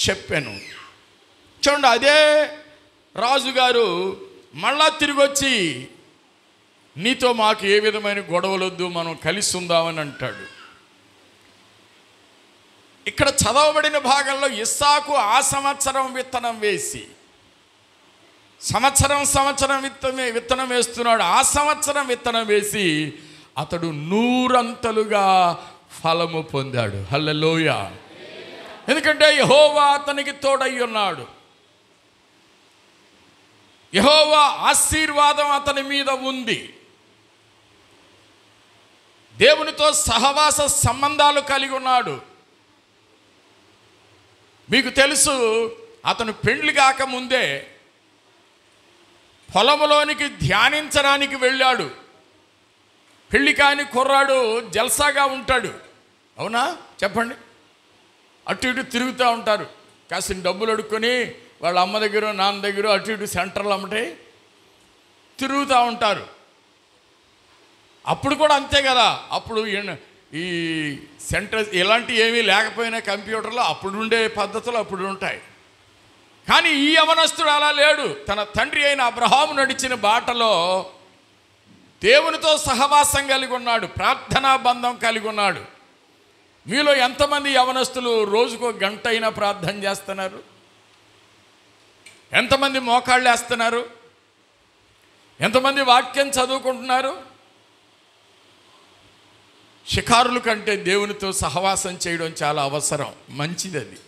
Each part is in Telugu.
చెప్పాను. చూడండి, అదే రాజుగారు మళ్ళా తిరిగి వచ్చి నీతో మాకు ఏ విధమైన గొడవలొద్దు, మనం కలిసి ఉందామని అంటాడు. ఇక్కడ చదవబడిన భాగంలో ఇస్సాకు ఆ సంవత్సరం విత్తనం వేసి, సంవత్సరం విత్తనం వేస్తున్నాడు. ఆ సంవత్సరం విత్తనం వేసి అతడు 100 ఫలము పొందాడు. హల్లెలూయా. ఎందుకంటే యెహోవా అతనికి తోడై ఉన్నాడు. యెహోవా ఆశీర్వాదం అతని మీద ఉంది. దేవునితో సహవాస సంబంధాలు కలిగి ఉన్నాడు. మీకు తెలుసు, అతను పెండ్లి కాకముందే పొలంలోనికి ధ్యానించడానికి వెళ్ళాడు. పెళ్లి కాని కుర్రాడు జల్సాగా ఉంటాడు, అవునా? చెప్పండి. అటు ఇటు తిరుగుతూ ఉంటారు. కాసిన డబ్బులు అడుక్కొని వాళ్ళ అమ్మ దగ్గర నాన్న దగ్గర అటు ఇటు సెంటర్లు అమ్మటే తిరుగుతూ ఉంటారు. అప్పుడు కూడా అంతే కదా. అప్పుడు ఈ సెంటర్ ఇలాంటివి ఏమీ లేకపోయినా కంప్యూటర్లో అప్పుడు ఉండే పద్ధతులు అప్పుడు ఉంటాయి. కానీ ఈ యవనస్తుడు అలా లేడు. తన తండ్రి అయిన అబ్రహాము నడిచిన బాటలో దేవునితో సహవాసం కలిగి ఉన్నాడు, ప్రార్థనా బంధం కలిగి ఉన్నాడు. మీలో ఎంతమంది యవనస్తులు రోజుకో గంట అయినా ప్రార్థన చేస్తున్నారు? ఎంతమంది మోకాళ్ళు వేస్తున్నారు? ఎంతమంది వాక్యం చదువుకుంటున్నారు? షికారుల కంటే దేవునితో సహవాసం చేయడం చాలా అవసరం, మంచిది అది.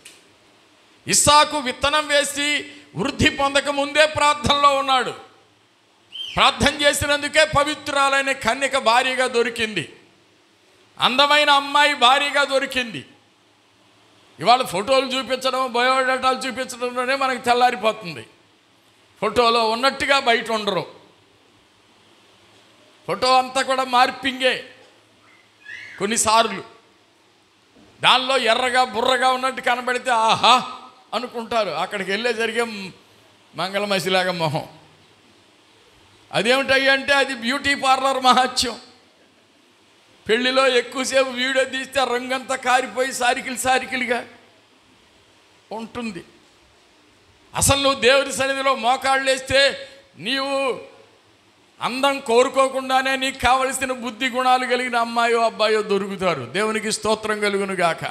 ఇస్సాకు విత్తనం వేసి వృద్ధి పొందక ముందే ప్రార్థనలో ఉన్నాడు. ప్రార్థన చేసినందుకే పవిత్రాలైన కన్యక భార్యగా దొరికింది, అందమైన అమ్మాయి భార్యగా దొరికింది. ఇవాళ ఫోటోలు చూపించడం, బయోడేటాలు చూపించడంలోనే మనకు తెల్లారిపోతుంది. ఫోటోలో ఉన్నట్టుగా బయట ఉండరు. ఫోటో అంతా కూడా మార్పింగే. కొన్నిసార్లు దానిలో ఎర్రగా బుర్రగా ఉన్నట్టు కనబడితే ఆహా అనుకుంటారు. అక్కడికి వెళ్ళే జరిగే మంగళమసిలాగా మొహం. అదేమిటయ్యా అంటే అది బ్యూటీ పార్లర్ మహత్యం. పెళ్లిలో ఎక్కువసేపు వీడియో తీస్తే రంగంతా కారిపోయి సారికిలుగా ఉంటుంది. అసలు నువ్వు దేవుడి సన్నిధిలో మోకాళ్ళు వేస్తే నీవు అందం కోరుకోకుండానే నీకు కావలసిన బుద్ధి గుణాలు కలిగిన అమ్మాయో అబ్బాయో దొరుకుతారు. దేవునికి స్తోత్రం కలుగును గాక.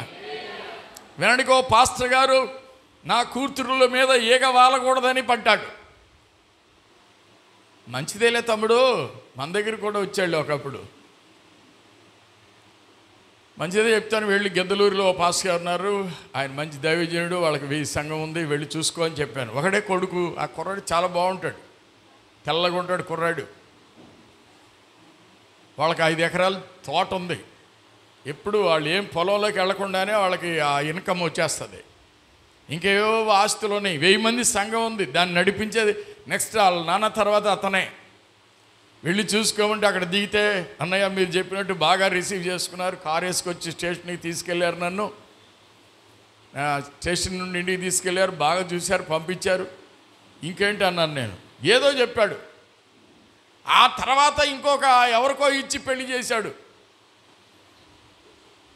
వెనడికో పాస్టర్ గారు నా కూతురుల మీద ఈగ వాలకూడదని పడ్డాడు. మంచిదేలే తమ్ముడు, మన దగ్గర కూడా వచ్చాడు ఒకప్పుడు. మంచిదే చెప్తాను, వెళ్ళి గెద్దలూరులో పాస్టర్ గారు ఉన్నారు, ఆయన మంచి దైవజనుడు, వాళ్ళకి 1000 సంఘం ఉంది, వెళ్ళి చూసుకో అని చెప్పాను. ఒకడే కొడుకు. ఆ కుర్రాడు చాలా బాగుంటాడు, తెల్లగా ఉంటాడు కుర్రాడు. వాళ్ళకి 5 ఎకరాల తోట ఉంది. ఎప్పుడు వాళ్ళు ఏం పొలంలోకి వెళ్లకుండానే వాళ్ళకి ఆ ఇన్కమ్ వచ్చేస్తుంది. ఇంకేవో ఆస్తులు ఉన్నాయి. 1000 మంది సంఘం ఉంది, దాన్ని నడిపించేది నెక్స్ట్ వాళ్ళ నాన్న తర్వాత అతనే. వెళ్ళి చూసుకోమంటే అక్కడ దిగితే అన్నయ్య మీరు చెప్పినట్టు బాగా రిసీవ్ చేసుకున్నారు, కారు వేసుకొచ్చి స్టేషన్కి తీసుకెళ్ళారు, నన్ను స్టేషన్ నుండి ఇంటికి తీసుకెళ్ళారు, బాగా చూశారు, పంపించారు. ఇంకేంటి అన్నాను నేను. ఏదో చెప్పాడు. ఆ తర్వాత ఇంకొక ఎవరికో ఇచ్చి పెళ్లి చేశాడు.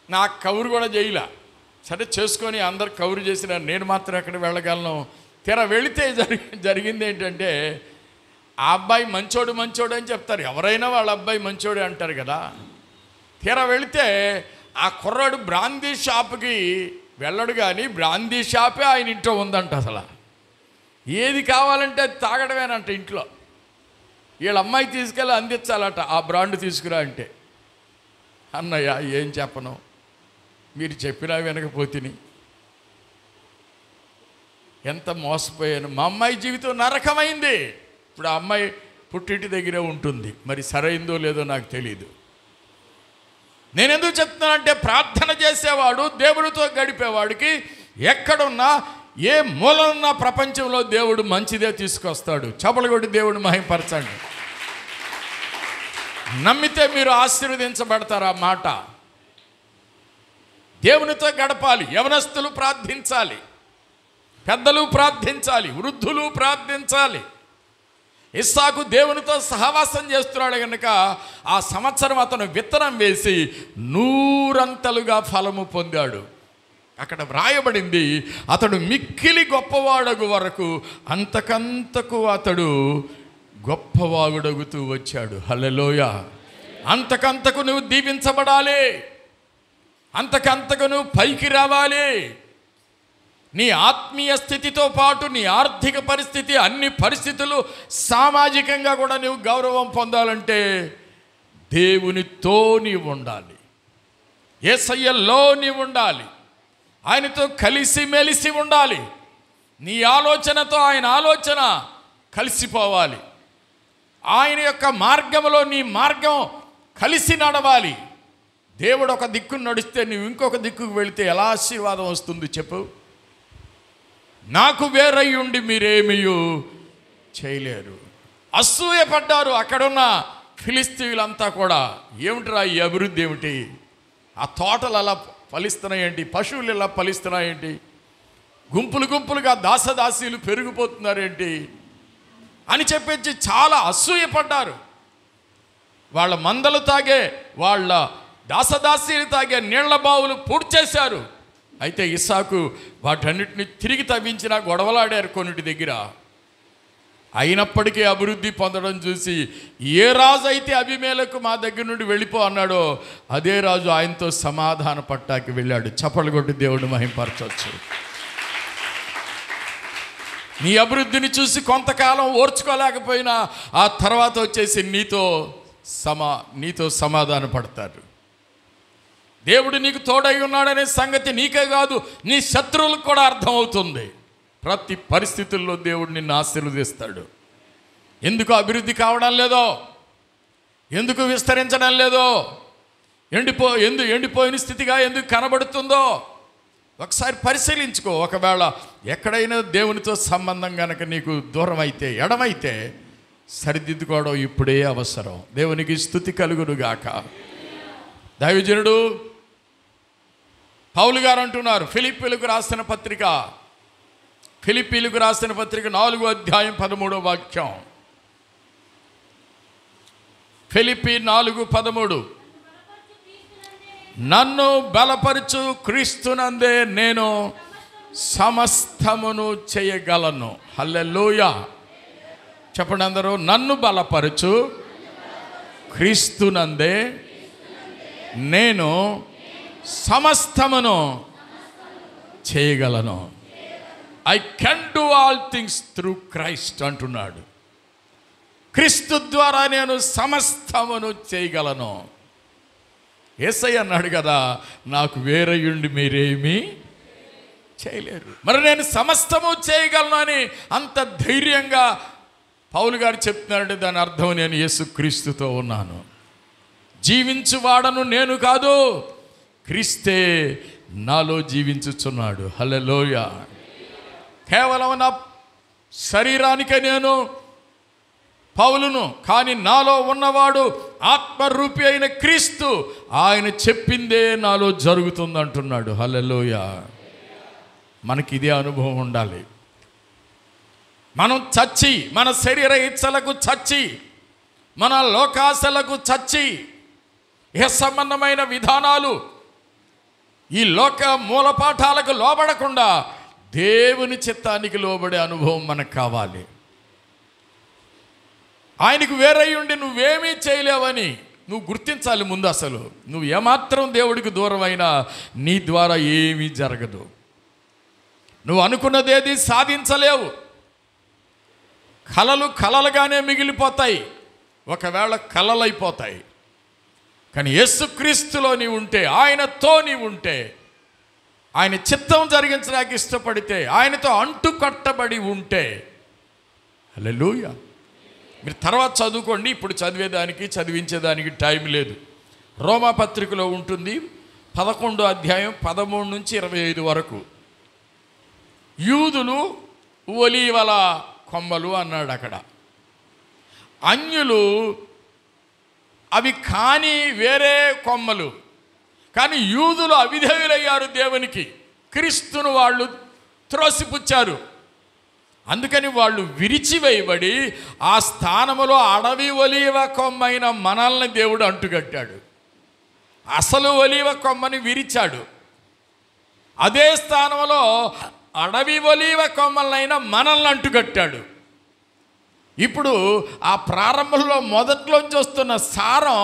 నాకు కౌరు కూడా చేయలే. సరే చేసుకొని అందరు కౌరు చేసినారు, నేను మాత్రం ఎక్కడ వెళ్ళగలను. తీరా వెళితే జరిగింది ఏంటంటే, ఆ అబ్బాయి మంచోడు అని చెప్తారు, ఎవరైనా వాళ్ళ అబ్బాయి మంచోడే అంటారు కదా. తీరా వెళితే ఆ కుర్రాడు బ్రాందీ షాప్కి వెళ్ళడు, కానీ బ్రాందీ షాపే ఆయన ఇంట్లో ఉందంట. అసలు ఏది కావాలంటే అది తాగడమేనంట ఇంట్లో. వీళ్ళ అమ్మాయి తీసుకెళ్ళి అందించాలట, ఆ బ్రాండ్ తీసుకురా అంటే. అన్నయ్య ఏం చెప్పను, మీరు చెప్పినా వినకపోతిని, ఎంత మోసపోయాను. మా అమ్మాయి జీవితం నరకమైంది. ఇప్పుడు ఆ అమ్మాయి పుట్టింటి దగ్గరే ఉంటుంది, మరి సరైందో లేదో నాకు తెలియదు. నేను ఎందుకు చెప్తున్నానంటే, ప్రార్థన చేసేవాడు, దేవుడితో గడిపేవాడికి ఎక్కడున్నా ఏ మూలనున్న ప్రపంచంలో దేవుడు మంచిదే తీసుకొస్తాడు. చపలు కొట్టి దేవుడు మహిమపరచండి. నమ్మితే మీరు ఆశీర్వదించబడతారు. ఆ మాట దేవునితో గడపాలి. యవనస్తులు ప్రార్థించాలి, పెద్దలు ప్రార్థించాలి, వృద్ధులు ప్రార్థించాలి. ఇస్సాకు దేవునితో సహవాసం చేస్తున్నాడు కనుక ఆ సంవత్సరం అతను విత్తనం వేసి 100 ఫలము పొందాడు. అక్కడ వ్రాయబడింది, అతడు మిక్కిలి గొప్పవాడగు వరకు అంతకంతకు అతడు గొప్పవాగుడగుతూ వచ్చాడు. హల్లెలూయా. అంతకంతకు నువ్వు దీవించబడాలి, అంతకంతకు నువ్వు పైకి రావాలి. నీ ఆత్మీయ స్థితితో పాటు నీ ఆర్థిక పరిస్థితి, అన్ని పరిస్థితులు, సామాజికంగా కూడా నువ్వు గౌరవం పొందాలంటే దేవునితో నీవు ఉండాలి, యేసయ్యలో నీవు ఉండాలి, ఆయనతో కలిసి మెలిసి ఉండాలి. నీ ఆలోచనతో ఆయన ఆలోచన కలిసిపోవాలి. ఆయన యొక్క మార్గంలో నీ మార్గం కలిసి నడవాలి. దేవుడు ఒక దిక్కును నడిస్తే నువ్వు ఇంకొక దిక్కుకు వెళితే ఎలా ఆశీర్వాదం వస్తుంది చెప్పు? నాకు వేరై ఉండి మీరేమీ చేయలేరు. అసూయపడ్డారు అక్కడున్న ఫిలిస్తీయులంతా కూడా. ఏమిటిరా ఈ అభివృద్ధి ఏమిటి? ఆ తోటలు అలా ఫలిస్తున్నాయేంటి? పశువులు ఇలా ఫలిస్తున్నాయేంటి? గుంపులు గుంపులుగా దాసదాసీలు పెరిగిపోతున్నారేంటి అని చెప్పేసి చాలా అసూయపడ్డారు. వాళ్ళ మందలు తాగే, వాళ్ళ దాసదాసీలు తాగే నీళ్ల బావులు పూడ్చేశారు. అయితే ఇస్సాకు వాటన్నిటిని తిరిగి తవ్వించిన గొడవలాడారు కొన్నిటి దగ్గర. అయినప్పటికీ అభివృద్ధి పొందడం చూసి ఏ రాజు అయితే అబీమెలెకు మా దగ్గర నుండి వెళ్ళిపో అన్నాడో అదే రాజు ఆయనతో సమాధాన పట్టాకి వెళ్ళాడు. చప్పట్లు కొట్టి దేవుడు మహింపరచవచ్చు. నీ అభివృద్ధిని చూసి కొంతకాలం ఓర్చుకోలేకపోయినా ఆ తర్వాత వచ్చేసి నీతో సమాధాన పడతారు. దేవుడు నీకు తోడై ఉన్నాడనే సంగతి నీకే కాదు, నీ శత్రువులకు కూడా అర్థమవుతుంది. ప్రతి పరిస్థితుల్లో దేవుడు నిన్ను ఆశీర్వదిస్తాడు. ఎందుకు అభివృద్ధి కావడం లేదో, ఎందుకు విస్తరించడం లేదో, ఎండిపోయిన స్థితిగా ఎందుకు కనబడుతుందో ఒకసారి పరిశీలించుకో. ఒకవేళ ఎక్కడైనా దేవునితో సంబంధం కనుక నీకు దూరం అయితే, ఎడమైతే సరిదిద్దుకోవడం ఇప్పుడే అవసరం. దేవునికి స్తుతి కలుగునుగాక. దైవజనుడు పౌలు గారు అంటున్నారు, ఫిలిప్పీలకు రాసిన పత్రిక 4వ అధ్యాయం 13వ వాక్యం. ఫిలిప్పీ 4:13. నన్ను బలపరచు క్రీస్తునందే నేను సమస్తమును చేయగలను. హల్లెలూయా. చెప్పండి అందరూ, నన్ను బలపరచు క్రీస్తునందే నేను సమస్తమును చేయగలను. I can do all things through Christ అంటున్నాడు. క్రీస్తు ద్వారా నేను సమస్తమును చేయగలను. యేసయ్య అన్నాడు కదా, నాకు వేరయుండి మీరేమీ చేయలేరు. మరి నేను సమస్తము చేయగలను అని అంత ధైర్యంగా పౌలు గారు చెప్తున్నారంటే దాని అర్థం నేను యేసుక్రీస్తుతో ఉన్నాను. జీవించువాడను నేను కాదు, క్రీస్తే నాలో జీవించుచున్నాడు. హల్లెలూయా. కేవలం నా శరీరానికే నేను పౌలును, కానీ నాలో ఉన్నవాడు ఆత్మరూపి అయిన క్రీస్తు, ఆయన చెప్పిందే నాలో జరుగుతుంది అంటున్నాడు. హల్లెలూయా. మనకి ఇదే అనుభవం ఉండాలి. మనం చచ్చి, మన శరీర ఇచ్చలకు చచ్చి, మన లోకాశలకు చచ్చి, ఏ సంబంధమైన విధానాలు, ఈ లోక మూలపాఠాలకు లోబడకుండా దేవుని చిత్తానికి లోబడే అనుభవం మనకు కావాలి. ఆయనకు వేరై ఉండి నువ్వేమీ చేయలేవని నువ్వు గుర్తించాలి ముందు. అసలు నువ్వు ఏమాత్రం దేవుడికి దూరం అయినా నీ ద్వారా ఏమీ జరగదు. నువ్వు అనుకున్నదేది సాధించలేవు. కలలు కలలుగానే మిగిలిపోతాయి, ఒకవేళ కలలైపోతాయి. కానీ యేసుక్రీస్తులో నీవు ఉంటే, ఆయనతో నీవు ఉంటే, ఆయన చిత్తం జరిగించడానికి ఇష్టపడితే, ఆయనతో అంటుకట్టబడి ఉంటే, హల్లెలూయా. మీరు తర్వాత చదువుకోండి, ఇప్పుడు చదివించేదానికి టైం లేదు. రోమా పత్రికలో ఉంటుంది 11వ అధ్యాయం 13 నుంచి 25 వరకు. యూదులు ఒలీవల కొమ్మలు అన్నాడు అక్కడ, అన్యులు అవి కాని వేరే కొమ్మలు. కానీ యూదులు అవిధేయులయ్యారు దేవునికి, క్రీస్తును వాళ్ళు త్రోసిపుచ్చారు. అందుకని వాళ్ళు విరిచివేయబడి ఆ స్థానములో అడవి ఒలీవ కొమ్మైన మనల్ని దేవుడు అంటుకట్టాడు. అసలు ఒలీవ కొమ్మని విరిచాడు. అదే స్థానంలో అడవి ఒలీవ కొమ్మలైన మనల్ని అంటుకట్టాడు. ఇప్పుడు ఆ ప్రారంభంలో మొదట్లోంచి వస్తున్న సారం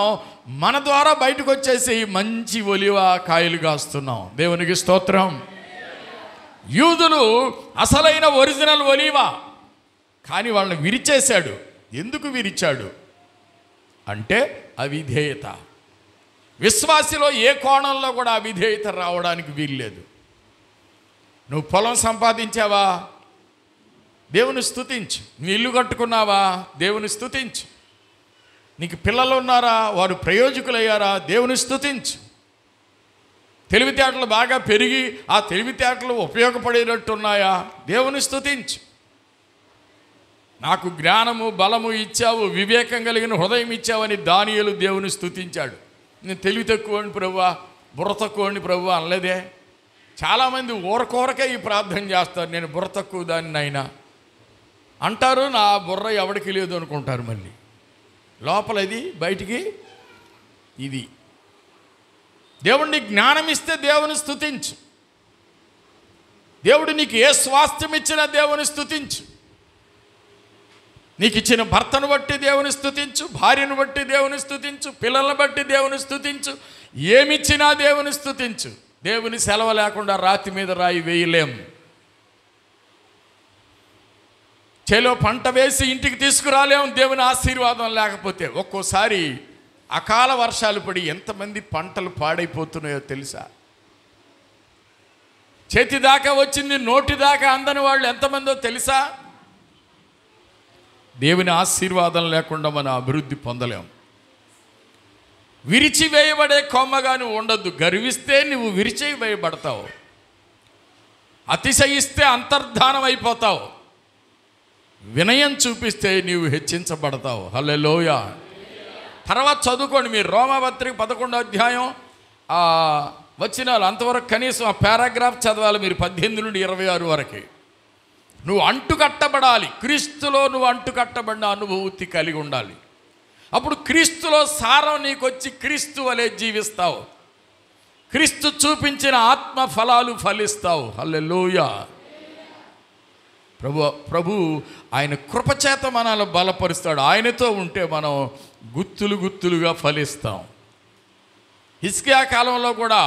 మన ద్వారా బయటకు వచ్చేసి మంచి ఒలివ కాయలు కాస్తున్నాం. దేవునికి స్తోత్రం. యూదులు అసలైన ఒరిజినల్ ఒలివ, కానీ వాళ్ళని విరిచేశాడు. ఎందుకు విరిచాడు అంటే అవిధేయత. విశ్వాసిలో ఏ కోణంలో కూడా అవిధేయత రావడానికి వీల్లేదు. నువ్వు పొలం సంపాదించావా, దేవుని స్తుతించు. నీ ఇల్లు కట్టుకున్నావా, దేవుని స్తుతించు. నీకు పిల్లలు ఉన్నారా, వారు ప్రయోజకులయ్యారా, దేవుని స్తుతించు. తెలివితేటలు బాగా పెరిగి ఆ తెలివితేటలు ఉపయోగపడేటట్టున్నాయా, దేవుని స్తుతించు. నాకు జ్ఞానము బలము ఇచ్చావు, వివేకం కలిగిన హృదయం ఇచ్చావని దానియేలు దేవుని స్తుతించాడు. నేను తెలివి తక్కువని ప్రభువా, బుర్ర తక్కువని ప్రభువా అనలేదే. చాలామంది ఊరకొరకే ఈ ప్రార్థన చేస్తారు, నేను బుర్ర తక్కువ దాన్ని అయినా అంటారు. నా బుర్ర ఎవడికి లేదు అనుకుంటారు. మళ్ళీ లోపల ఇది, బయటికి ఇది. దేవుడిని జ్ఞానం ఇస్తే దేవుని స్తుతించు. దేవుడు నీకు ఏ స్వాస్థ్యం ఇచ్చినా దేవుని స్తుతించు. నీకు ఇచ్చిన భర్తను బట్టి దేవుని స్తుతించు, భార్యను బట్టి దేవుని స్తుతించు, పిల్లలను బట్టి దేవుని స్తుతించు. ఏమిచ్చినా దేవుని స్తుతించు. దేవుని సెలవు లేకుండా రాతి మీద రాయి వేయలేం. చేలో పంట వేసి ఇంటికి తీసుకురాలేము దేవుని ఆశీర్వాదం లేకపోతే. ఒక్కోసారి అకాల వర్షాలు పడి ఎంతమంది పంటలు పాడైపోతున్నాయో తెలుసా? చేతి దాకా వచ్చింది, నోటి దాకా అందని వాళ్ళు ఎంతమందో తెలుసా? దేవుని ఆశీర్వాదం లేకుండా మనం అభివృద్ధి పొందలేం. విరిచివేయబడే కొమ్మగా నువ్వు ఉండొద్దు. గర్విస్తే నువ్వు విరిచివేయబడతావు, అతిశయిస్తే అంతర్ధానం అయిపోతావు, వినయం చూపిస్తే నీవు హెచ్చించబడతావు. హల్లెలూయా. తర్వాత చదువుకోండి మీరు రోమాపత్రిక 11వ అధ్యాయం వచనాలు అంతవరకు కనీసం ఆ పారాగ్రాఫ్ చదవాలి మీరు 18 నుండి 26 వరకు. నువ్వు అంటుకట్టబడాలి. క్రీస్తులో నువ్వు అంటుకట్టబడిన అనుభూతి కలిగి ఉండాలి. అప్పుడు క్రీస్తులో సారం నీకు వచ్చి క్రీస్తు వలె జీవిస్తావు. క్రీస్తు చూపించిన ఆత్మ ఫలాలు ఫలిస్తావు. హల్లెలూయా. ప్రభు ఆయన కృపచేత మనల్ని బలపరుస్తాడు. ఆయనతో ఉంటే మనం గుత్తులుగా ఫలిస్తాం. హిజ్కియా కాలంలో కూడా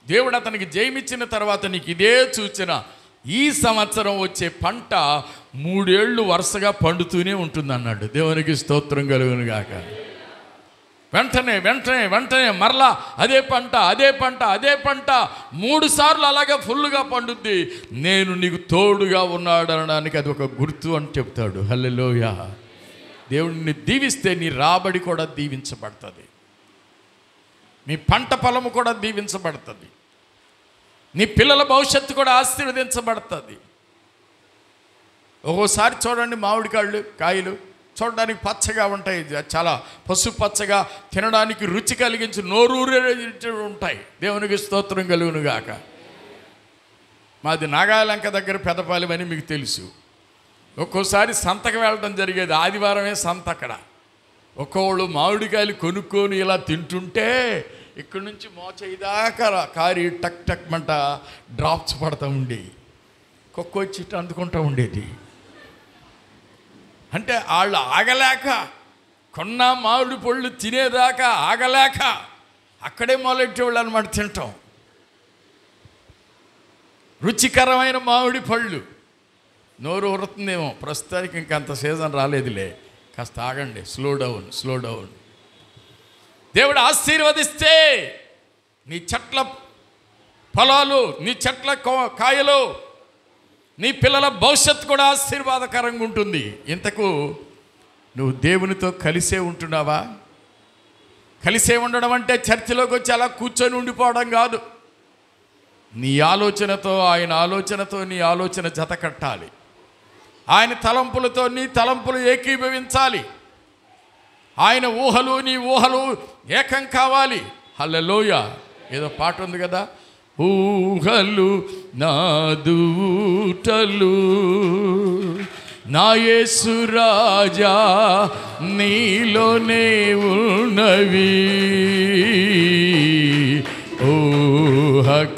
దేవుడు అతనికి జయమిచ్చిన తర్వాత నీకు ఇదే సూచన, ఈ సంవత్సరం వచ్చే పంట 3 ఏళ్ళు వరుసగా పండుతూనే ఉంటుంది అన్నాడు. దేవునికి స్తోత్రం కలుగును గాక. వెంటనే మరలా అదే పంట 3 సార్లు అలాగే ఫుల్గా పండుద్ది. నేను నీకు తోడుగా ఉన్నాడు అనడానికి అది ఒక గుర్తు అని చెప్తాడు. హల్లెలూయా. దేవుడిని దీవిస్తే నీ రాబడి కూడా దీవించబడుతుంది, నీ పంట పొలము కూడా దీవించబడుతుంది, నీ పిల్లల భవిష్యత్తు కూడా ఆశీర్వదించబడుతుంది. ఒక్కోసారి చూడండి కాయలు చూడడానికి పచ్చగా ఉంటాయి, చాలా పసుపు పచ్చగా, తినడానికి రుచి కలిగించి నోరూరే ఉంటాయి. దేవునికి స్తోత్రం కలుగును గాక. మాది నాగాలంక దగ్గర పెదపాలెం అని మీకు తెలుసు. ఒక్కోసారి సంతకు వెళ్ళడం జరిగేది, ఆదివారమే సంత అక్కడ. ఒక్కోళ్ళు మామిడికాయలు కొనుక్కొని ఇలా తింటుంటే ఇక్కడి నుంచి మోచేదాకా కారి టక్ మంట డ్రాప్స్ పడుతూ ఉండేవి. వచ్చి అందుకుంటూ ఉండేది. అంటే వాళ్ళు ఆగలేక, కొన్న మామిడి పళ్ళు తినేదాకా ఆగలేక అక్కడే మొదలెట్టేవాళ్ళు అనమాట తింటాం. రుచికరమైన మామిడి పళ్ళు. నోరు ఊరుతుందేమో, ప్రస్తుతానికి ఇంకంత సీజన్ రాలేదులే, కాస్త ఆగండి, స్లో డౌన్. దేవుడు ఆశీర్వదిస్తే నీ చెట్ల ఫలాలు, నీ చెట్ల కాయలు, నీ పిల్లల భవిష్యత్తు కూడా ఆశీర్వాదకరంగా ఉంటుంది. ఇంతకు నువ్వు దేవునితో కలిసే ఉంటున్నావా? కలిసే ఉండడం అంటే చర్చిలోకి వచ్చి అలా కూర్చొని ఉండిపోవడం కాదు. నీ ఆలోచనతో ఆయన ఆలోచనతో నీ ఆలోచన జత కట్టాలి. ఆయన తలంపులతో నీ తలంపులు ఏకీభవించాలి. ఆయన ఊహలు నీ ఊహలు ఏకం కావాలి. హల్లెలూయా. ఏదో పాట ఉంది కదా, ఊహలు నాదూటలు నా యేసు రాజా నీలోనే ఉన్నవి.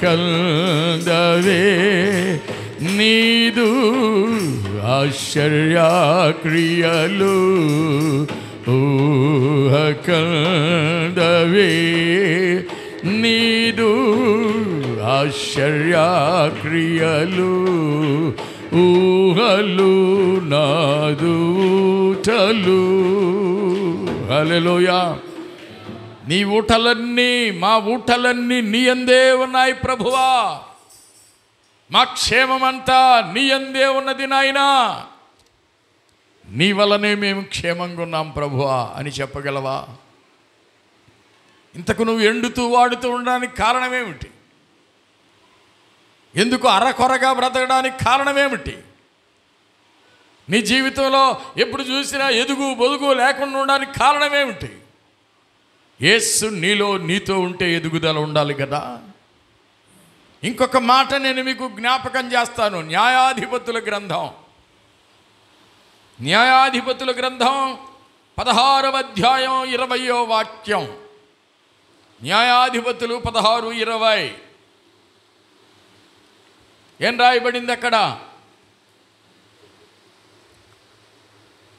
కందవే నీదు ఆశ్చర్యక్రియలు కందవే నీదు ఆశ్చర్యక్రియలు ఊహలు నాదూటలు. హల్లెలూయా. నీ ఊటలన్నీ మా ఊటలన్నీ నీ యందే ఉన్నాయి ప్రభువా. మా క్షేమమంతా నీ యందే ఉన్నది నాయనా. నీ వలనే మేము క్షేమంగా ఉన్నాం ప్రభువా అని చెప్పగలవా? ఇంతకు నువ్వు ఎండుతూ వాడుతూ ఉండడానికి కారణమేమిటి? ఎందుకు అరకొరగా బ్రతకడానికి కారణమేమిటి? నీ జీవితంలో ఎప్పుడు చూసినా ఎదుగు బొదుగు లేకుండా ఉండడానికి కారణమేమిటి? యేసు నీలో నీతో ఉంటే ఎదుగుదల ఉండాలి కదా. ఇంకొక మాట నేను మీకు జ్ఞాపకం చేస్తాను. న్యాయాధిపతుల గ్రంథం 16వ అధ్యాయం 20వ వాక్యం. న్యాయాధిపతులు 16:20 ఏం రాయబడింది అక్కడ?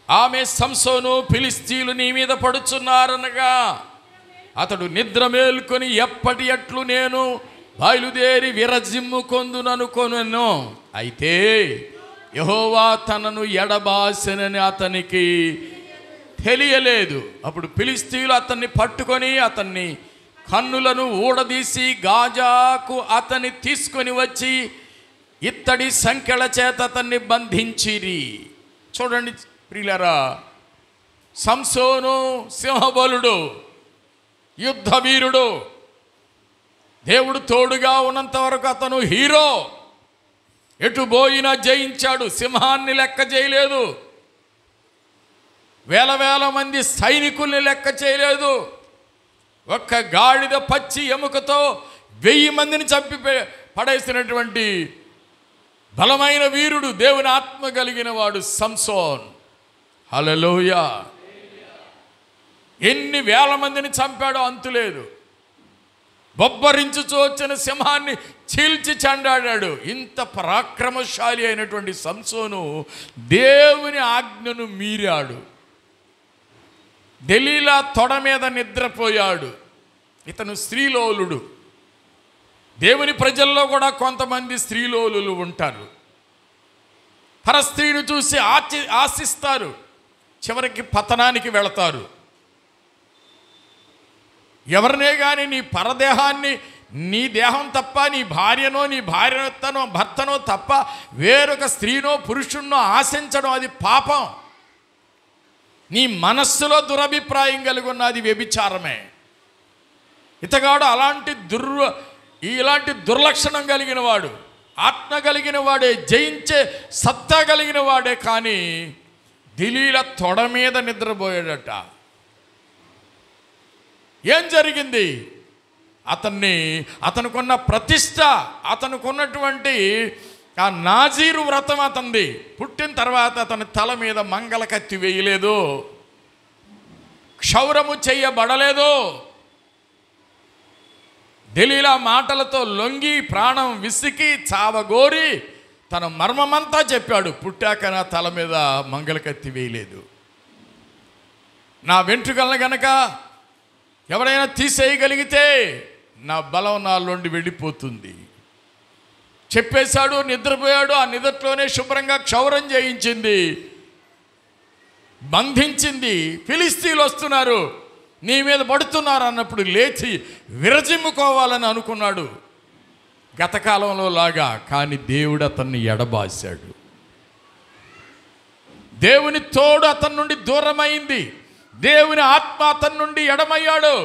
ఆమె సంసోను, ఫిలిష్తీయులు నీ మీద పడుచున్నారనగా అతడు నిద్ర మేల్కొని ఎప్పటి ఎట్లు నేను బయలుదేరి విరజిమ్ము కొందుననుకొనెను. అయితే యెహోవా తనను ఎడబాసెనని అతనికి తెలియలేదు. అప్పుడు ఫిలిష్తీయులు అతన్ని పట్టుకొని అతన్ని కన్నులను ఊడదీసి గాజాకు అతన్ని తీసుకొని వచ్చి ఇత్తడి సంకెళ్ళ చేత అతన్ని బంధించిరి. చూడండి ప్రియులారా, సంసోను సింహబలుడు, యుద్ధ వీరుడు, దేవుడు తోడుగా ఉన్నంత వరకు అతను హీరో. ఎటు పోయినా జయించాడు. సింహాన్ని లెక్క చేయలేదు, వేల వేల మంది సైనికుల్ని లెక్క చేయలేదు. ఒక్క గాడిద పచ్చి ఎముకతో 1000 మందిని చంపి పడేసినటువంటి బలమైన వీరుడు, దేవుని ఆత్మ కలిగిన వాడు సంసోన్. హల్లెలూయా. ఎన్ని వేల మందిని చంపాడో అంతులేదు. బొబ్బరించుచూ వచ్చిన సింహాన్ని చీల్చి చెండాడాడు. ఇంత పరాక్రమశాలి అయినటువంటి సంసోను దేవుని ఆజ్ఞను మీరాడు. దెలీలా తొడ మీద నిద్రపోయాడు. ఇతను స్త్రీలోలుడు. దేవుని ప్రజల్లో కూడా కొంతమంది స్త్రీలోలులు ఉంటారు. పరస్త్రీని చూసి ఆశిస్తారు, చివరికి పతనానికి వెళతారు. ఎవరినే కానీ నీ పరదేహాన్ని, నీ దేహం తప్ప, నీ భార్యనో నీ భర్తనో తప్ప వేరొక స్త్రీనో పురుషుణ్ణో ఆశించడం అది పాపం. నీ మనస్సులో దురభిప్రాయం కలిగి ఉన్నది వ్యభిచారమే. ఇతగాడు ఇలాంటి దుర్లక్షణం కలిగిన వాడు, ఆత్మ కలిగిన వాడే, జయించే సత్తా కలిగిన వాడే. కానీ దెలీలా తొడ మీద నిద్రపోయాడట. ఏం జరిగింది? అతనుకున్న ప్రతిష్ట, అతనుకున్నటువంటి ఆ నాజీరు వ్రతం అతనిది. పుట్టిన తర్వాత అతని తల మీద మంగళ కత్తి వేయలేదు, క్షౌరము చెయ్యబడలేదు. దెలీలా మాటలతో లొంగి ప్రాణం విసికి చావగోరి తన మర్మమంతా చెప్పాడు. పుట్టాక నా తల మీద మంగళ కత్తి వేయలేదు. నా వెంట్రుకలను గనక ఎవరైనా తీసేయగలిగితే నా బలం నాలోండి వెళ్ళిపోతుంది చెప్పేశాడు. నిద్రపోయాడు. ఆ నిద్రలోనే శుభ్రంగా క్షౌరం చేయించింది, బంధించింది. ఫిలిష్తీయులు వస్తున్నారు, నీ మీద పడుతున్నారు అన్నప్పుడు లేచి విరజిమ్ముకోవాలని అనుకున్నాడు గతకాలంలో లాగా. కానీ దేవుడు అతన్ని ఎడబాశాడు. దేవుని తోడు అతని నుండి దూరమైంది. దేవుని ఆత్మ అతని నుండి ఎడమయ్యాడు.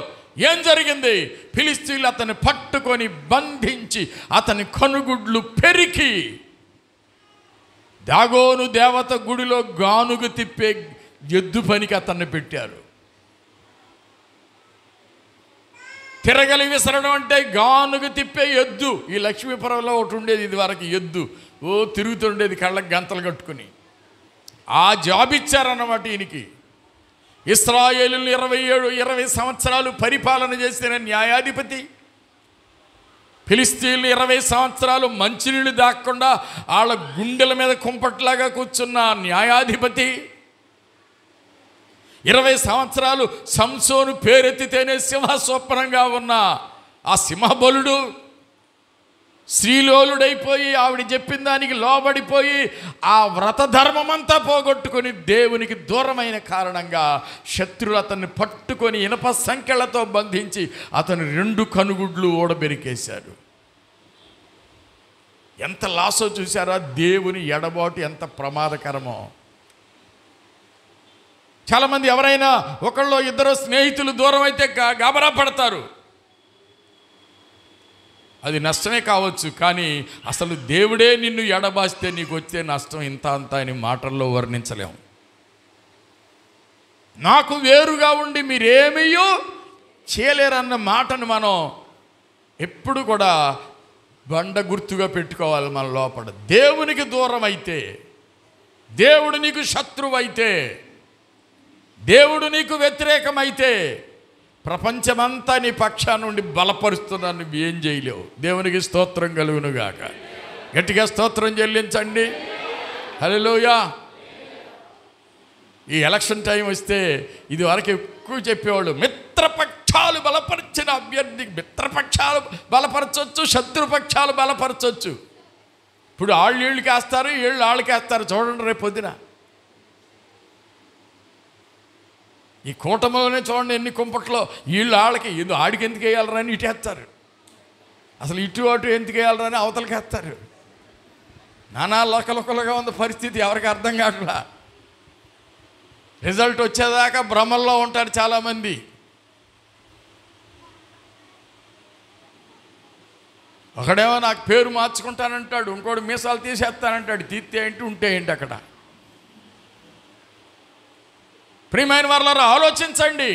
ఏం జరిగింది? ఫిలిష్తీయులు అతన్ని పట్టుకొని బంధించి అతని కనుగుడ్లు పెరికి దాగోను దేవత గుడిలో గానుగు తిప్పే ఎద్దు పనికి అతన్ని పెట్టారు. తిరగలి విసరడం అంటే గానుగు తిప్పే ఎద్దు. ఈ లక్ష్మీపురంలో ఒకటి ఉండేది ఇది వరకు, ఎద్దు తిరుగుతుండేది కళ్ళకి గంతలు కట్టుకుని. ఆ జాబ్ ఇచ్చారన్నమాట ఈయనకి. ఇశ్రాయేలును 20 సంవత్సరాలు పరిపాలన చేసిన న్యాయాధిపతి. ఫిలిస్తీన్లు 20 సంవత్సరాలు మంచినీళ్ళు దాక్కుండా వాళ్ళ గుండెల మీద కుంపట్లాగా కూర్చున్న న్యాయాధిపతి, 20 సంవత్సరాలు సంసోను పేరెత్తితేనే సింహస్వప్నంగా ఉన్న ఆ సింహబలుడు శ్రీలోలుడైపోయి ఆవిడ చెప్పిన దానికి లోబడిపోయి ఆ వ్రతధర్మమంతా పోగొట్టుకొని దేవునికి దూరమైన కారణంగా శత్రులు అతన్ని పట్టుకొని ఇనప సంకెళ్లతో బంధించి అతని 2 కనుగుడ్లు ఊడబెరికేశాడు. ఎంత లాసో చూసారా? దేవుని ఎడబాటు ఎంత ప్రమాదకరమో. చాలామంది ఎవరైనా ఒకళ్ళు ఇద్దరు స్నేహితులు దూరం అయితే గాబరా పడతారు. అది నష్టమే కావచ్చు, కానీ అసలు దేవుడే నిన్ను ఎడబాస్తే నీకు వచ్చే నష్టం ఇంత అంత అని మాటల్లో వర్ణించలేము. నాకు వేరుగా ఉండి మీరేమయ్యో చేయలేరన్న మాటను మనం ఎప్పుడు కూడా బండ గుర్తుగా పెట్టుకోవాలి మన లోపల. దేవునికి దూరం అయితే, దేవుడు నీకు శత్రువు అయితే, దేవుడు నీకు వ్యతిరేకమైతే, ప్రపంచమంతా నీ పక్షా నుండి బలపరుస్తున్నాను, నువ్వు ఏం చేయలేవు. దేవునికి స్తోత్రం కలుగునుగాక. గట్టిగా స్తోత్రం చెల్లించండి. హల్లెలూయా. ఈ ఎలక్షన్ టైం వస్తే ఇది వరకు ఎక్కువ చెప్పేవాళ్ళు, మిత్రపక్షాలు బలపరిచిన అభ్యర్థికి మిత్రపక్షాలు బలపరచవచ్చు, శత్రుపక్షాలు బలపరచవచ్చు. ఇప్పుడు వీళ్ళకి వేస్తారు, వీళ్ళు వాళ్ళకి వేస్తారు. చూడండి రేపు పొద్దున ఈ కూటమిలోనే చూడండి ఎన్ని కుంపట్లో. వీళ్ళు వాళ్ళకి ఆడికి ఎందుకు వేయాలరని ఇటు వేస్తారు, అసలు ఇటు అటు ఎందుకు వేయాలరని అవతలకి వేస్తారు. నానా లోకలుగా ఉన్న పరిస్థితి ఎవరికి అర్థం కావట్లా. రిజల్ట్ వచ్చేదాకా భ్రమల్లో ఉంటారు చాలామంది. ఒకడేమో నాకు పేరు మార్చుకుంటానంటాడు, ఇంకోటి మీసాలు తీసేస్తానంటాడు. తీస్తే ఏంటి ఉంటే ఏంటి అక్కడ. ప్రియమైన వారలారా, ఆలోచించండి.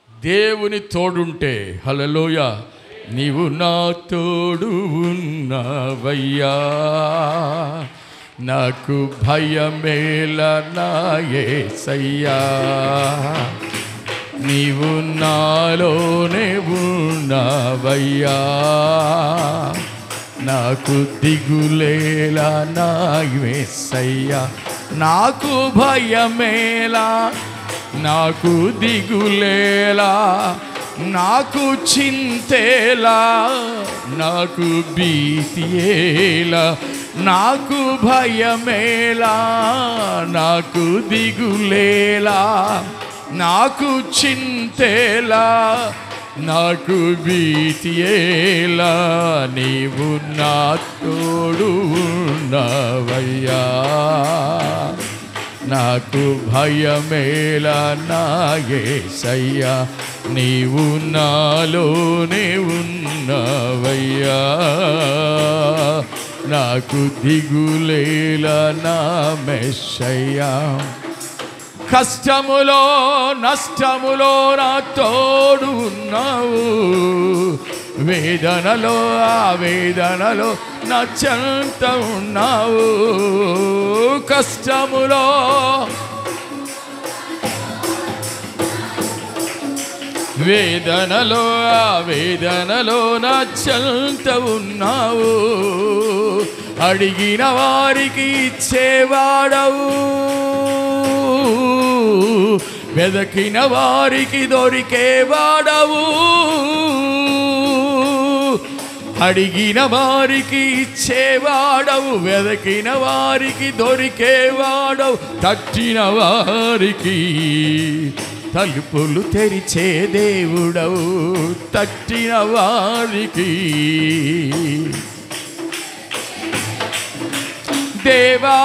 దేవుని తోడుంటే, హల్లెలూయా, నీవు నా తోడు ఉన్నావయ్యా, నాకు భయమేలా నా యేసయ్యా, నీవు నాలోనే ఉన్నావయ్యా, నాకు దిగులేలా నా యేసయ్యా, నాకు భయమేలా, నాకు దిగులేలా, నాకు చింతేలా, నాకు భీతియేలా, నాకు భయమేలా, నాకు దిగులేలా, నాకు చింతేలా, నాకు భీతియేలా, నీవు నా తోడు ఉన్నావయ్యా, నాకు భయమేలా నా యేసయ్యా, నీవు నాలోనే ఉన్నవయ్యా, నాకు దిగులేలా నా మెస్సయ్యా. కష్టములో నష్టములో నా తోడు ఉన్నావు, వేదనలో ఆవేదనలో నా చెంత ఉన్నావు. కష్టములో వేదనలో ఆవేదనలో నా చెంత ఉన్నావు. అడిగిన వారికి ఇచ్చేవాడవు, వెదకిన వారికి దొరికేవాడవు. అడిగిన వారికి ఇచ్చేవాడవు, వెదకిన వారికి దొరికేవాడవు. తట్టిన వారికి తలుపులు తెరిచే దేవుడవు, తట్టిన వారికి. దేవా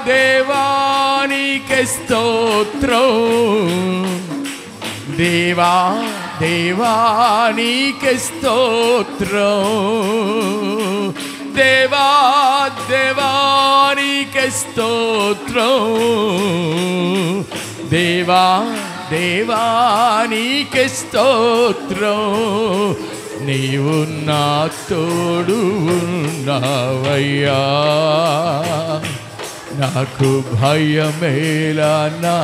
దేవానికి స్తోత్రం, దేవా దేవానికి స్తోత్రం, దేవా దేవానికి స్తోత్రం, దేవా దేవానికి స్తోత్రం. నీవు నా తోడు ఉన్నావయ్యా, నాకు భయమేలా నా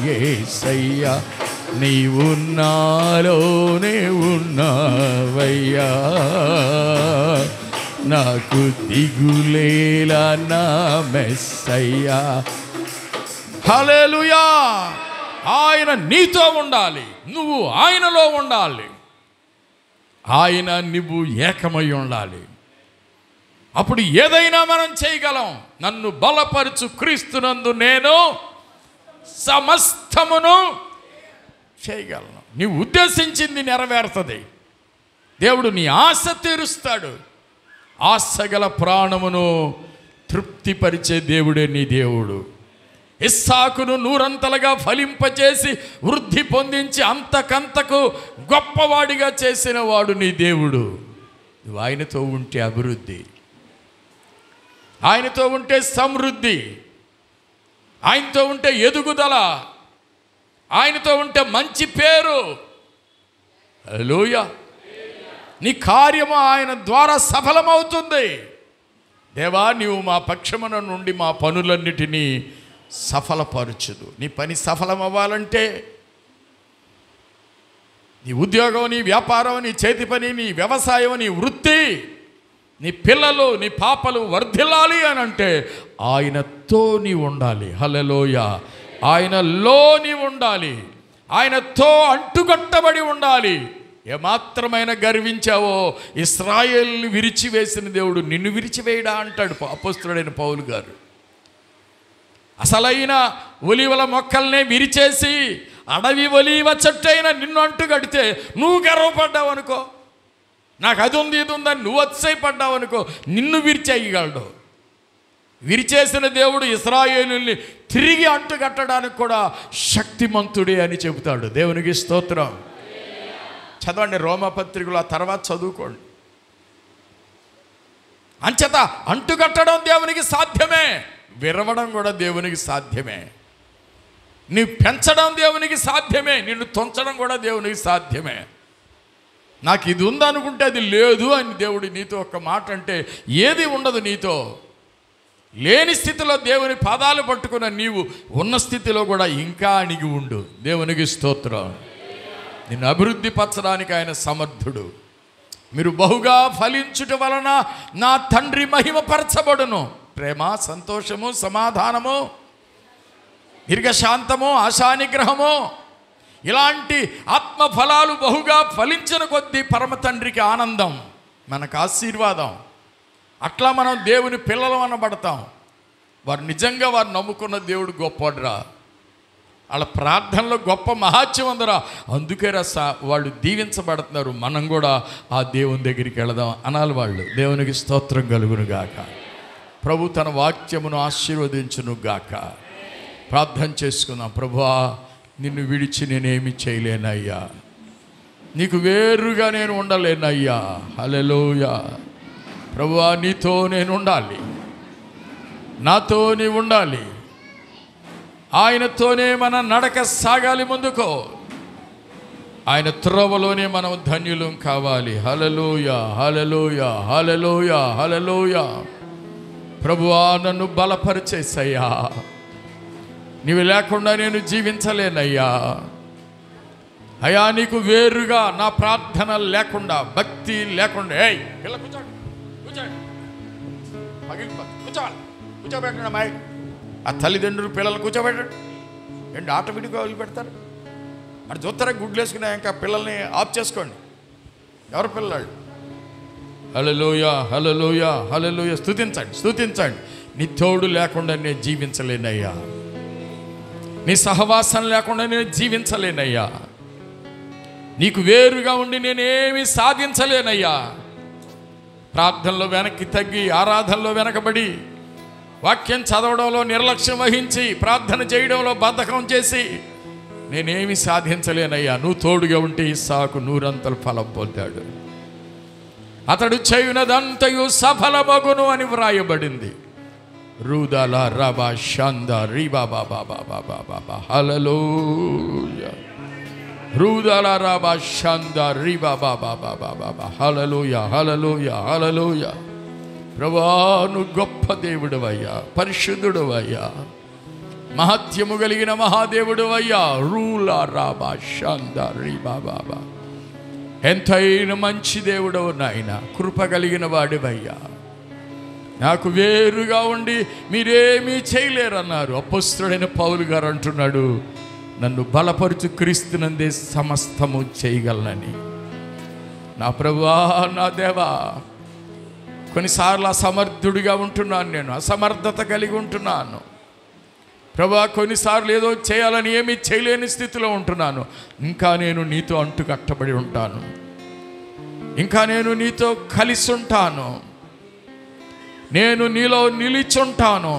యేసయ్యా, నీవు నాలోనే ఉన్నావయ్యా, నాకు దిగులేలా నా మెస్సయ్యా. హల్లెలూయా. ఆయన నీతో ఉండాలి, నువ్వు ఆయనలో ఉండాలి, ఆయన నువ్వు ఏకమై ఉండాలి. అప్పుడు ఏదైనా మనం చేయగలం. నన్ను బలపరచు క్రీస్తునందు నేను సమస్తమును చేయగలను. నీవు ఉద్దేశించింది నెరవేరుతుంది. దేవుడు నీ ఆశ తీరుస్తాడు. ఆశగల ప్రాణమును తృప్తిపరిచే దేవుడే నీ దేవుడు. ఇస్సాకును నూరంతలుగా ఫలింపచేసి వృద్ధి పొందించి అంతకంతకు గొప్పవాడిగా చేసిన వాడు నీ దేవుడు. నువ్వు ఆయనతో ఉంటే అభివృద్ధి, ఆయనతో ఉంటే సమృద్ధి, ఆయనతో ఉంటే ఎదుగుదల, ఆయనతో ఉంటే మంచి పేరు. హల్లెలూయా. నీ కార్యము ఆయన ద్వారా సఫలమవుతుంది. దేవా, నీవు మా పక్షమున నుండి మా పనులన్నిటినీ సఫలపరచుదు. నీ పని సఫలం అవ్వాలంటే నీ ఉద్యోగం, నీ వ్యాపారం, నీ చేతి పని, నీ వ్యవసాయం, నీ వృత్తి, నీ పిల్లలు, నీ పాపలు వర్ధిల్లాలి అని అంటే ఆయనతో నీ ఉండాలి. హల్లెలూయా. ఆయనలో నీ ఉండాలి, ఆయనతో అంటుకట్టబడి ఉండాలి. ఏమాత్రమైన గర్వించావో ఇశ్రాయేలుని విరిచివేసిన దేవుడు నిన్ను విరిచివేయడా అంటాడు అపోస్తలుడైన పౌలు గారు. అసలైన ఒలీవల మొక్కల్నే విరిచేసి అడవి ఒలీవ చెట్టైన నిన్ను అంటు కడితే నువ్వు గర్వపడ్డావు అనుకో, నాకు అది ఉంది ఇది ఉందని నువ్వు అతిశయపడ్డావు అనుకో, నిన్ను విరిచేయగలడు. విరిచేసిన దేవుడు ఇశ్రాయేలుని తిరిగి అంటు కట్టడానికి కూడా శక్తిమంతుడే అని చెబుతాడు. దేవునికి స్తోత్రం. చదవండి రోమపత్రికలు, ఆ తర్వాత చదువుకోండి. అంచేత అంటుకట్టడం దేవునికి సాధ్యమే, విరవడం కూడా దేవునికి సాధ్యమే. నీ పెంచడం దేవునికి సాధ్యమే, నిన్ను తుంచడం కూడా దేవునికి సాధ్యమే. నాకు ఇది ఉందనుకుంటే అది లేదు అని దేవుడు నీతో ఒక్క మాట అంటే ఏది ఉండదు. నీతో లేని స్థితిలో దేవుని పాదాలు పట్టుకున్న నీవు ఉన్న స్థితిలో కూడా ఇంకా అణిగి ఉండు. దేవునికి స్తోత్రం. నిన్ను అభివృద్ధి పరచడానికి ఆయన సమర్థుడు. మీరు బహుగా ఫలించుట వలన నా తండ్రి మహిమపరచబడును. ప్రేమ, సంతోషము, సమాధానము, దీర్ఘశాంతము, ఆశానిగ్రహము, ఇలాంటి ఆత్మఫలాలు బహుగా ఫలించిన కొద్దీ పరమ తండ్రికి ఆనందం, మనకు ఆశీర్వాదం. అట్లా మనం దేవుని పిల్లలు అనబడతాం. వారు నిజంగా వారు నమ్ముకున్న దేవుడు గొప్పడురా, వాళ్ళ ప్రార్థనలో గొప్ప మహాత్యం ఉందరా, అందుకే వాళ్ళు దీవించబడుతున్నారు. మనం కూడా ఆ దేవుని దగ్గరికి వెళదాం అనాలి వాళ్ళు. దేవునికి స్తోత్రం కలుగును గాక. ప్రభు తన వాక్యమును ఆశీర్వదించును గాక. ప్రార్థన చేసుకుందాం. ప్రభువా, నిన్ను విడిచి నేనేమి చేయలేనయ్యా, నీకు వేరుగా నేను ఉండలేనయ్యా. హల్లెలూయా. ప్రభువా, నీతో నేను ఉండాలి, నాతో నీ ఉండాలి. ఆయనతోనే మన నడక సాగాలి ముందుకో. ఆయన త్రోవలోనే మనం ధన్యులం కావాలి. హల్లెలూయా, హల్లెలూయా, హల్లెలూయా, హల్లెలూయా. ప్రభువా, నన్ను బలపరిచేసయ్యా, నీవు లేకుండా నేను జీవించలేనయ్యా. అయ్యా, నీకు వేరుగా నా ప్రార్థన లేకుండా, భక్తి లేకుండా, పిల్ల కూర్చోండి, కూర్చోండి, కూర్చోబెట్టండి అమ్మాయి. ఆ తల్లిదండ్రులు పిల్లలు కూర్చోబెట్టండి. ఏంటి ఆటోమేటిక్గా వదిలిపెడతారు? అటు చూస్తారా గుడ్లు వేసుకున్నా ఇంకా పిల్లల్ని ఆఫ్ చేసుకోండి. ఎవరు పిల్లలు? హల్లెలూయా, హల్లెలూయా, హల్లెలూయా. స్తుతించండి, స్తుతించండి. నీ తోడు లేకుండా నేను జీవించలేనయ్యా, నీ సహవాసం లేకుండా నేను జీవించలేనయ్యా, నీకు వేరుగా ఉండి నేనేమి సాధించలేనయ్యా. ప్రార్థనలో వెనక్కి తగ్గి, ఆరాధనలో వెనకబడి, వాక్యం చదవడంలో నిర్లక్ష్యం వహించి, ప్రార్థన చేయడంలో బద్ధకం చేసి నేనేమి సాధించలేనయ్యా. నువ్వు తోడుగా ఉంటే ఇస్సాకు నూరంతలు ఫలం పొందాడు. అతడు చేయునదంతయు సఫలమగును అని వ్రాయబడింది. రూదల రబా షంద రీబా బాబా బాబా బాబా. హల్లెలూయా. రూదల రబా షంద రీబా బాబా బాబా బాబా. హల్లెలూయా, హల్లెలూయా, హల్లెలూయా. ప్రభువా, నువ్వు గొప్ప దేవుడవయ్యా, పరిశుద్ధుడవయ్యా. మహత్యము కలిగిన మహాదేవుడు అయ్యా. రూలా రాబా షందరి బాబా, ఎంతైన మంచి దేవుడవు నాయన, కృప కలిగిన వాడివయ్యా. నాకు వేరుగా ఉండి మీరేమీ చేయలేరన్నారు అపొస్తలుడైన పౌలు గారు. అంటున్నాడు, నన్ను బలపరుచు క్రీస్తునందే సమస్తము చేయగలనని. నా ప్రభువా, నా దేవా, కొన్నిసార్లు అసమర్థుడిగా ఉంటున్నాను, నేను అసమర్థత కలిగి ఉంటున్నాను ప్రభువా. కొన్నిసార్లు ఏదో చేయాలని ఏమీ చేయలేని స్థితిలో ఉంటున్నాను. ఇంకా నేను నీతో అంటు కట్టబడి ఉంటాను, ఇంకా నేను నీతో కలిసి ఉంటాను, నేను నీలో నిలిచుంటాను.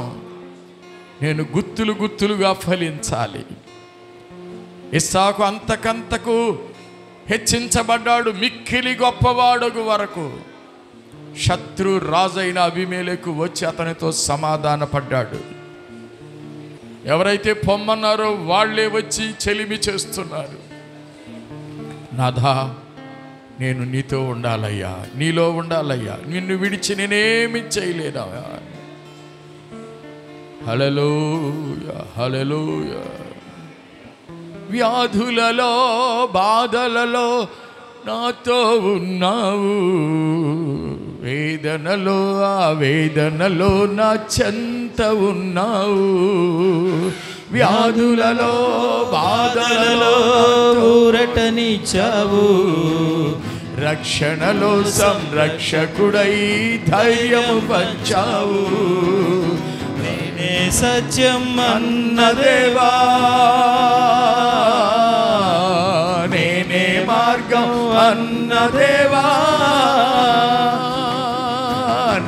నేను గుత్తులు గుత్తులుగా ఫలించాలి. ఇస్సాకు అంతకంతకు హెచ్చించబడ్డాడు, మిక్కిలి గొప్పవాడగు వరకు. శత్రు రాజైన అబీమెలెకు వచ్చి అతనితో సమాధాన పడ్డాడు. ఎవరైతే పొమ్మన్నారో వాళ్ళే వచ్చి చెలిమి చేస్తున్నారు. నాథా, నేను నీతో ఉండాలయ్యా, నీలో ఉండాలయ్యా, నిన్ను విడిచి నేనేమి చేయలేనయ్యా. హల్లెలూయా, హల్లెలూయా. వ్యాధులలో బాధలలో నాతో ఉన్నావు, వేదనలో ఆ వేదనలో నా చెంత ఉన్నావు. వ్యాధులలో బాధలలో ఊరటనిచ్చావు, రక్షణలో సంరక్షకుడై ధైర్యము పంచావు. నేనే సత్యం అన్న దేవా, నేనే మార్గం అన్న దేవా,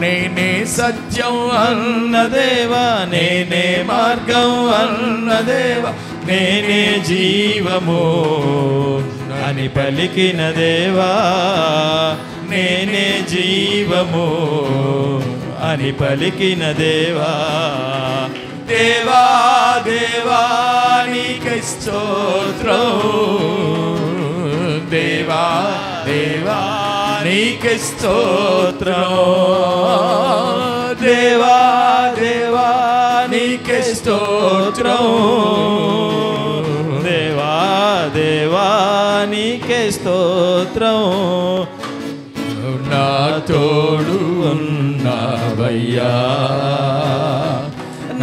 నేనే సత్యం అన్న దేవా, నేనే మార్గం అన్న దేవా, నేనే జీవము అని పలికిన దేవా, నేనే జీవము అని పలికిన దేవా. దేవా దేవా నీకై స్తోత్రం, దేవా దేవా నీకై స్తోత్రం, దేవా దేవా నీకై స్తోత్రం, దేవా దేవా నీకే స్తోత్రం. నా తోడు ఉన్నావయ్యా,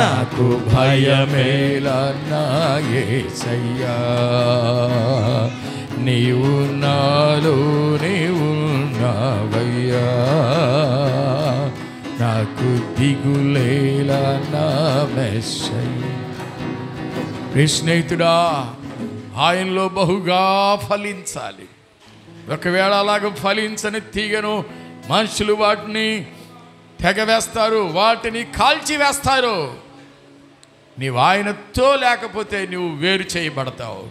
నాకు భయమేలా నా యేసయ్యా. నీవు నాలో నీవున్నావయ్యా, నాకు దిగులేలా నా మెస్సయ్యా. స్నేహితుడా, ఆయనలో బహుగా ఫలించాలి. ఒకవేళ అలాగ ఫలించని తీగను మనుషులు వాటిని తెగవేస్తారు, వాటిని కాల్చివేస్తారు. నీవు ఆయనతో లేకపోతే నువ్వు వేరు చేయబడతావు.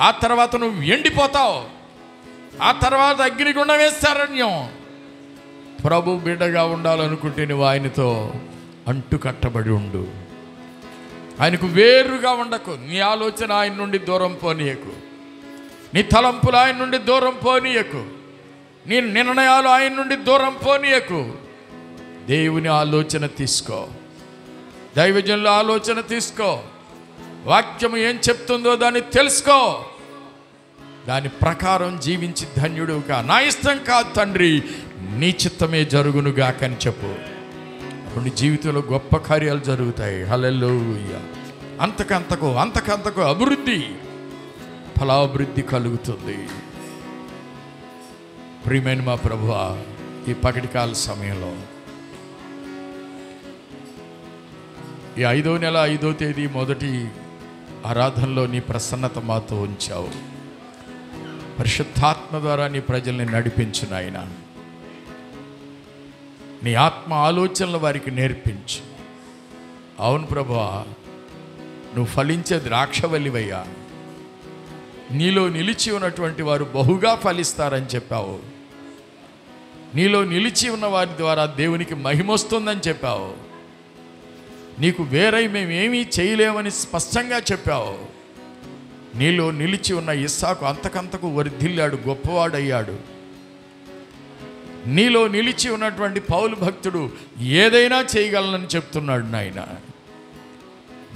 ఆ తర్వాత నువ్వు ఎండిపోతావు. ఆ తర్వాత అగ్నిగుండం వేస్తారణ్యం. ప్రభు బిడ్డగా ఉండాలనుకుంటే నువ్వు ఆయనతో అంటు కట్టబడి ఉండు. ఆయనకు వేరుగా ఉండకు. నీ ఆలోచన ఆయన నుండి దూరం పోనీయకు, నీ తలంపులు ఆయన నుండి దూరం పోనీయకు, నీ నిర్ణయాలు ఆయన నుండి దూరం పోనీయకు. దేవుని ఆలోచన తీసుకో, దైవజనుల ఆలోచన తీసుకో, వాక్యము ఏం చెప్తుందో దాన్ని తెలుసుకో, దాని ప్రకారం జీవించి ధన్యుడుగా. నా ఇష్టం కాదు తండ్రి, నీ చిత్తమే జరుగునుగాక అని చెప్పు. అప్పుడు నీ జీవితంలో గొప్ప కార్యాలు జరుగుతాయి. హల్లెలూయా. అంతకంతకు అంతకంతకు అభివృద్ధి, ఫలాభివృద్ధి కలుగుతుంది. ప్రియమైన మా ప్రభువా, ఈ పగటికాల సమయంలో ఈ 5వ నెల 5వ తేదీ మొదటి ఆరాధనలో నీ ప్రసన్నత మాతో ఉంచావు. పరిశుద్ధాత్మ ద్వారా నీ ప్రజల్ని నడిపించు నాయన. నీ ఆత్మ ఆలోచనలు వారికి నేర్పించు. అవును ప్రభువా, నువ్వు ఫలించే ద్రాక్షవల్లివయ్యా. నీలో నిలిచి ఉన్నటువంటి వారు బహుగా ఫలిస్తారని చెప్పావు. నీలో నిలిచి ఉన్న వారి ద్వారా దేవునికి మహిమొస్తుందని చెప్పావు. నీకు వేరై మేమేమీ చేయలేమని స్పష్టంగా చెప్పావు. నీలో నిలిచి ఉన్న ఇస్సాకు అంతకంతకు వర్ధిల్లాడు, గొప్పవాడయ్యాడు. నీలో నిలిచి ఉన్నటువంటి పౌలు భక్తుడు ఏదైనా చేయగలనని చెప్తున్నాడు నాయన.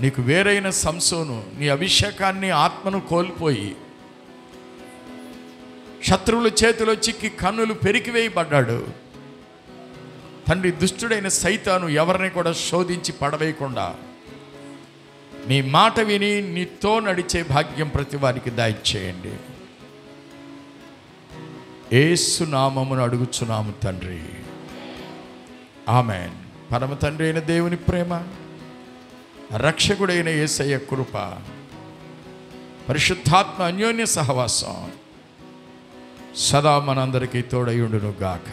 నీకు వేరైన సంసోను నీ అభిషేకాన్ని ఆత్మను కోల్పోయి శత్రువుల చేతిలో చిక్కి కన్నులు పెరికివేయబడ్డాడు. తండ్రి, దుష్టుడైన సైతాను ఎవరిని కూడా శోధించి పడవేయకుండా నీ మాట విని నీతో నడిచే భాగ్యం ప్రతి వారికి దయచేయండి. యేసు నామమును అడుగుచున్నాము తండ్రి, ఆమేన్. పరమ తండ్రి అయిన దేవుని ప్రేమ, రక్షకుడైన యేసయ్య కృప, పరిశుద్ధాత్మ అన్యోన్య సహవాసం సదా మనందరికీ తోడయుండును గాక.